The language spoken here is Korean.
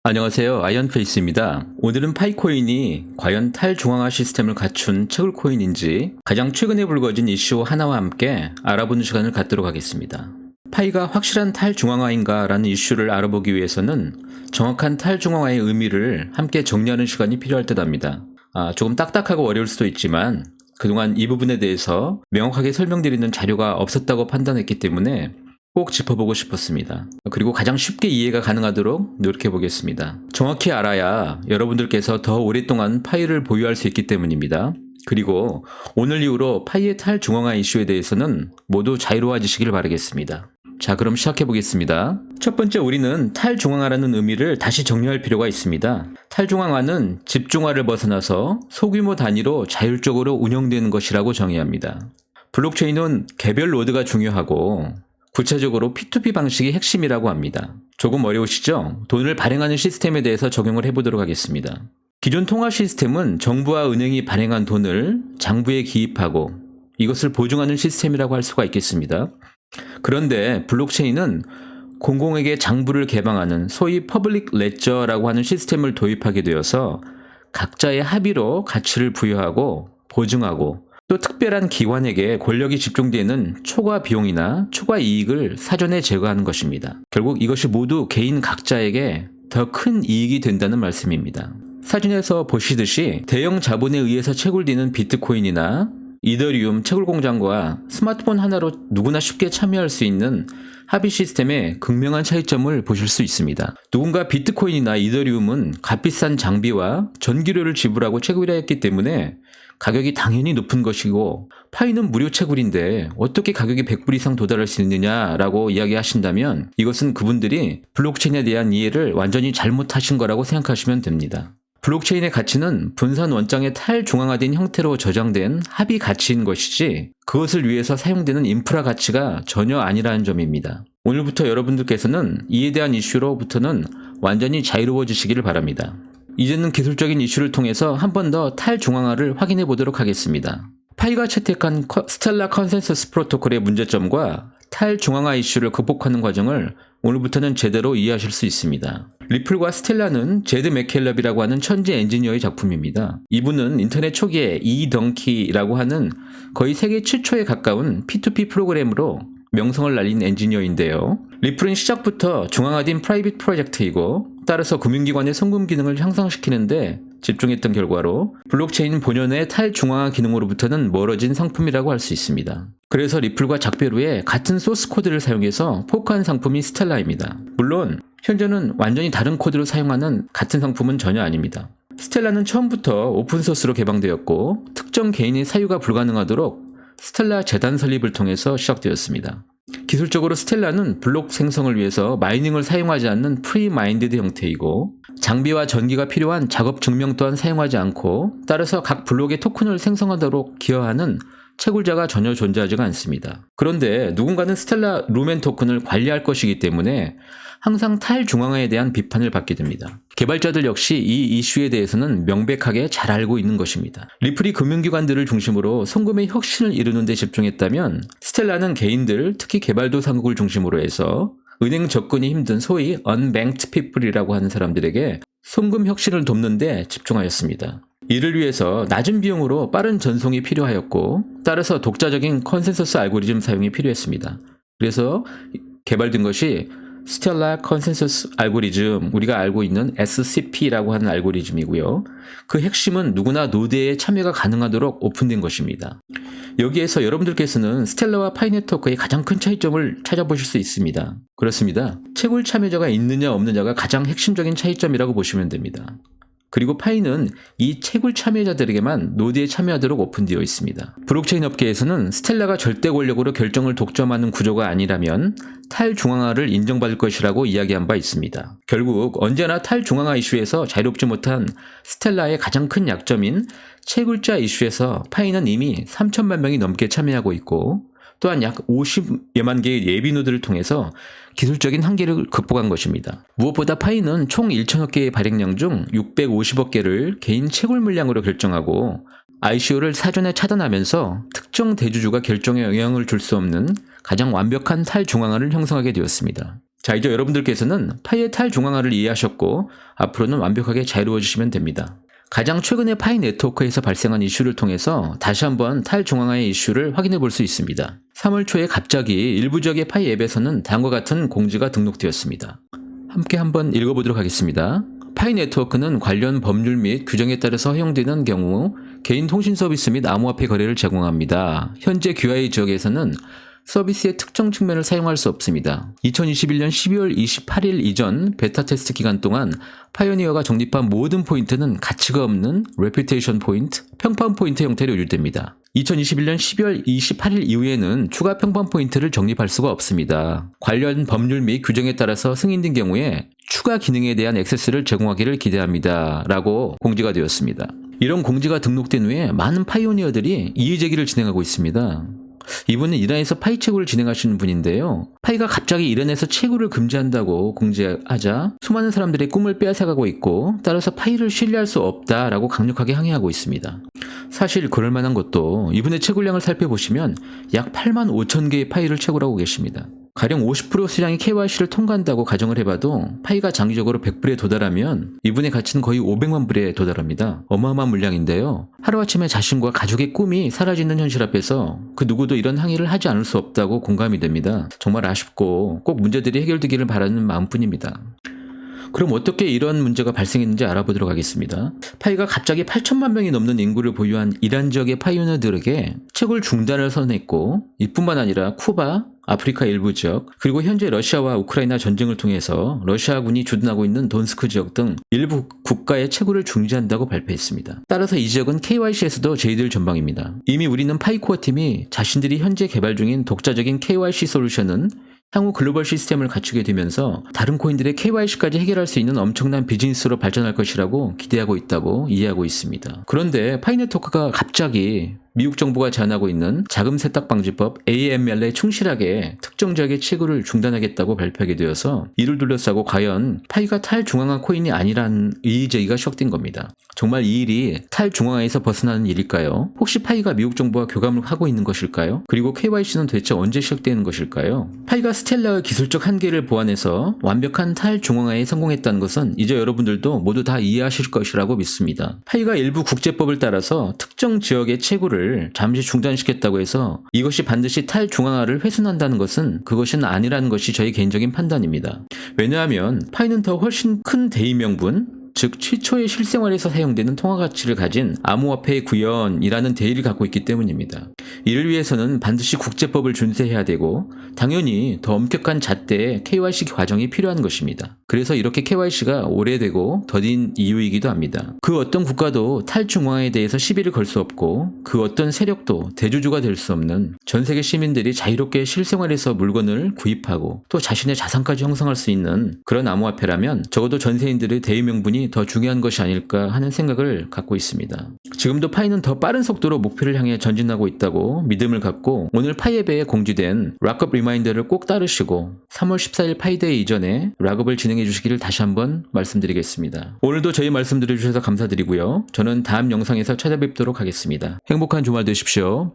안녕하세요. 아이언페이스입니다. 오늘은 파이코인이 과연 탈중앙화 시스템을 갖춘 채굴코인인지 가장 최근에 불거진 이슈 하나와 함께 알아보는 시간을 갖도록 하겠습니다. 파이가 확실한 탈중앙화인가 라는 이슈를 알아보기 위해서는 정확한 탈중앙화의 의미를 함께 정리하는 시간이 필요할 듯 합니다. 조금 딱딱하고 어려울 수도 있지만 그동안 이 부분에 대해서 명확하게 설명드리는 자료가 없었다고 판단했기 때문에 꼭 짚어보고 싶었습니다. 그리고 가장 쉽게 이해가 가능하도록 노력해보겠습니다. 정확히 알아야 여러분들께서 더 오랫동안 파이를 보유할 수 있기 때문입니다. 그리고 오늘 이후로 파이의 탈중앙화 이슈에 대해서는 모두 자유로워지시길 바라겠습니다. 자, 그럼 시작해보겠습니다. 첫 번째, 우리는 탈중앙화라는 의미를 다시 정리할 필요가 있습니다. 탈중앙화는 집중화를 벗어나서 소규모 단위로 자율적으로 운영되는 것이라고 정의합니다. 블록체인은 개별 노드가 중요하고 구체적으로 P2P 방식이 핵심이라고 합니다. 조금 어려우시죠? 돈을 발행하는 시스템에 대해서 적용을 해보도록 하겠습니다. 기존 통화 시스템은 정부와 은행이 발행한 돈을 장부에 기입하고 이것을 보증하는 시스템이라고 할 수가 있겠습니다. 그런데 블록체인은 공공에게 장부를 개방하는 소위 퍼블릭 레저라고 하는 시스템을 도입하게 되어서 각자의 합의로 가치를 부여하고 보증하고 또 특별한 기관에게 권력이 집중되는 초과 비용이나 초과 이익을 사전에 제거하는 것입니다. 결국 이것이 모두 개인 각자에게 더 큰 이익이 된다는 말씀입니다. 사진에서 보시듯이 대형 자본에 의해서 채굴되는 비트코인이나 이더리움 채굴 공장과 스마트폰 하나로 누구나 쉽게 참여할 수 있는 합의 시스템의 극명한 차이점을 보실 수 있습니다. 누군가 비트코인이나 이더리움은 값비싼 장비와 전기료를 지불하고 채굴해야 했기 때문에 가격이 당연히 높은 것이고 파이는 무료 채굴인데 어떻게 가격이 100불 이상 도달할 수 있느냐라고 이야기하신다면 이것은 그분들이 블록체인에 대한 이해를 완전히 잘못하신 거라고 생각하시면 됩니다. 블록체인의 가치는 분산 원장의 탈중앙화된 형태로 저장된 합의 가치인 것이지 그것을 위해서 사용되는 인프라 가치가 전혀 아니라는 점입니다. 오늘부터 여러분들께서는 이에 대한 이슈로부터는 완전히 자유로워지시기를 바랍니다. 이제는 기술적인 이슈를 통해서 한 번 더 탈중앙화를 확인해 보도록 하겠습니다. 파이가 채택한 스텔라 컨센서스 프로토콜의 문제점과 탈중앙화 이슈를 극복하는 과정을 오늘부터는 제대로 이해하실 수 있습니다. 리플과 스텔라는 제드 맥켈럽이라고 하는 천재 엔지니어의 작품입니다. 이분은 인터넷 초기에 이덩키라고 하는 거의 세계 최초에 가까운 P2P 프로그램으로 명성을 날린 엔지니어인데요. 리플은 시작부터 중앙화된 프라이빗 프로젝트이고 따라서 금융기관의 송금 기능을 향상시키는데 집중했던 결과로 블록체인 본연의 탈중앙화 기능으로부터는 멀어진 상품이라고 할 수 있습니다. 그래서 리플과 작별 후에 같은 소스 코드를 사용해서 포크한 상품이 스텔라입니다. 물론 현재는 완전히 다른 코드를 사용하는 같은 상품은 전혀 아닙니다. 스텔라는 처음부터 오픈소스로 개방되었고 특정 개인의 사유가 불가능하도록 스텔라 재단 설립을 통해서 시작되었습니다. 기술적으로 스텔라는 블록 생성을 위해서 마이닝을 사용하지 않는 프리마인디드 형태이고 장비와 전기가 필요한 작업 증명 또한 사용하지 않고 따라서 각 블록의 토큰을 생성하도록 기여하는 채굴자가 전혀 존재하지가 않습니다. 그런데 누군가는 스텔라 루멘 토큰을 관리할 것이기 때문에 항상 탈중앙화에 대한 비판을 받게 됩니다. 개발자들 역시 이 이슈에 대해서는 명백하게 잘 알고 있는 것입니다. 리플이 금융기관들을 중심으로 송금의 혁신을 이루는 데 집중했다면 스텔라는 개인들, 특히 개발도상국을 중심으로 해서 은행 접근이 힘든 소위 unbanked people이라고 하는 사람들에게 송금 혁신을 돕는 데 집중하였습니다. 이를 위해서 낮은 비용으로 빠른 전송이 필요하였고 따라서 독자적인 컨센서스 알고리즘 사용이 필요했습니다. 그래서 개발된 것이 스텔라 컨센서스 알고리즘, 우리가 알고 있는 SCP라고 하는 알고리즘이고요. 그 핵심은 누구나 노드에 참여가 가능하도록 오픈된 것입니다. 여기에서 여러분들께서는 스텔라와 파이 네트워크의 가장 큰 차이점을 찾아보실 수 있습니다. 그렇습니다. 채굴 참여자가 있느냐 없느냐가 가장 핵심적인 차이점이라고 보시면 됩니다. 그리고 파이는 이 채굴 참여자들에게만 노드에 참여하도록 오픈되어 있습니다. 블록체인 업계에서는 스텔라가 절대 권력으로 결정을 독점하는 구조가 아니라면 탈중앙화를 인정받을 것이라고 이야기한 바 있습니다. 결국 언제나 탈중앙화 이슈에서 자유롭지 못한 스텔라의 가장 큰 약점인 채굴자 이슈에서 파이는 이미 3천만 명이 넘게 참여하고 있고 또한 약 50여만 개의 예비 노드를 통해서 기술적인 한계를 극복한 것입니다. 무엇보다 파이는 총 1천억 개의 발행량 중 650억 개를 개인 채굴 물량으로 결정하고 ICO를 사전에 차단하면서 특정 대주주가 결정에 영향을 줄 수 없는 가장 완벽한 탈중앙화를 형성하게 되었습니다. 자, 이제 여러분들께서는 파이의 탈중앙화를 이해하셨고 앞으로는 완벽하게 자유로워지시면 됩니다. 가장 최근에 파이 네트워크에서 발생한 이슈를 통해서 다시 한번 탈중앙화의 이슈를 확인해 볼 수 있습니다. 3월 초에 갑자기 일부 지역의 파이 앱에서는 다음과 같은 공지가 등록되었습니다. 함께 한번 읽어보도록 하겠습니다. 파이 네트워크는 관련 법률 및 규정에 따라서 허용되는 경우 개인 통신 서비스 및 암호화폐 거래를 제공합니다. 현재 QI 지역에서는 서비스의 특정 측면을 사용할 수 없습니다. 2021년 12월 28일 이전 베타 테스트 기간 동안 파이오니어가 적립한 모든 포인트는 가치가 없는 레퓨테이션 포인트, 평판 포인트 형태로 유지됩니다. 2021년 12월 28일 이후에는 추가 평판 포인트를 적립할 수가 없습니다. 관련 법률 및 규정에 따라서 승인된 경우에 추가 기능에 대한 액세스를 제공하기를 기대합니다. 라고 공지가 되었습니다. 이런 공지가 등록된 후에 많은 파이오니어들이 이의제기를 진행하고 있습니다. 이분은 이란에서 파이 채굴을 진행하시는 분인데요. 파이가 갑자기 이란에서 채굴을 금지한다고 공지하자 수많은 사람들의 꿈을 빼앗아가고 있고 따라서 파이를 신뢰할 수 없다라고 강력하게 항의하고 있습니다. 사실 그럴 만한 것도 이분의 채굴량을 살펴보시면 약 8만 5천 개의 파이를 채굴하고 계십니다. 가령 50% 수량의 KYC를 통과한다고 가정을 해봐도 파이가 장기적으로 100불에 도달하면 이분의 가치는 거의 500만 불에 도달합니다. 어마어마한 물량인데요. 하루아침에 자신과 가족의 꿈이 사라지는 현실 앞에서 그 누구도 이런 항의를 하지 않을 수 없다고 공감이 됩니다. 정말 아쉽고 꼭 문제들이 해결되기를 바라는 마음뿐입니다. 그럼 어떻게 이런 문제가 발생했는지 알아보도록 하겠습니다. 파이가 갑자기 8천만 명이 넘는 인구를 보유한 이란 지역의 파이오니어들에게 채굴 중단을 선언했고 이뿐만 아니라 쿠바, 아프리카 일부 지역, 그리고 현재 러시아와 우크라이나 전쟁을 통해서 러시아군이 주둔하고 있는 돈스크 지역 등 일부 국가의 채굴을 중지한다고 발표했습니다. 따라서 이 지역은 KYC에서도 제의될 전망입니다. 이미 우리는 파이코어 팀이 자신들이 현재 개발 중인 독자적인 KYC 솔루션은 향후 글로벌 시스템을 갖추게 되면서 다른 코인들의 KYC까지 해결할 수 있는 엄청난 비즈니스로 발전할 것이라고 기대하고 있다고 이해하고 있습니다. 그런데 파이네트워크가 갑자기 미국 정부가 제안하고 있는 자금 세탁 방지법 AML에 충실하게 특정 지역의 채굴을 중단하겠다고 발표하게 되어서 이를 둘러싸고 과연 파이가 탈중앙화 코인이 아니란 이의제기가 시작된 겁니다. 정말 이 일이 탈중앙화에서 벗어나는 일일까요? 혹시 파이가 미국 정부와 교감을 하고 있는 것일까요? 그리고 KYC는 도대체 언제 시작되는 것일까요? 파이가 스텔라의 기술적 한계를 보완해서 완벽한 탈중앙화에 성공했다는 것은 이제 여러분들도 모두 다 이해하실 것이라고 믿습니다. 파이가 일부 국제법을 따라서 특정 지역의 채굴을 잠시 중단시켰다고 해서 이것이 반드시 탈중앙화를 훼손한다는 것은 그것은 아니라는 것이 저의 개인적인 판단입니다. 왜냐하면 파이는 더 훨씬 큰 대의명분, 즉 최초의 실생활에서 사용되는 통화 가치를 가진 암호화폐의 구현이라는 대의를 갖고 있기 때문입니다. 이를 위해서는 반드시 국제법을 준수해야 되고 당연히 더 엄격한 잣대의 KYC 과정이 필요한 것입니다. 그래서 이렇게 KYC가 오래되고 더딘 이유이기도 합니다. 그 어떤 국가도 탈중앙화에 대해서 시비를 걸 수 없고 그 어떤 세력도 대주주가 될 수 없는 전 세계 시민들이 자유롭게 실생활에서 물건을 구입하고 또 자신의 자산까지 형성할 수 있는 그런 암호화폐라면 적어도 전세인들의 대의명분이 더 중요한 것이 아닐까 하는 생각을 갖고 있습니다. 지금도 파이는 더 빠른 속도로 목표를 향해 전진하고 있다고 믿음을 갖고 오늘 파이앱에 공지된 락업 리마인더를 꼭 따르시고 3월 14일 파이데이 이전에 락업을 진행해 주시기를 다시 한번 말씀드리겠습니다. 오늘도 저희 말씀 들어주셔서 감사드리고요. 저는 다음 영상에서 찾아뵙도록 하겠습니다. 행복한 주말 되십시오.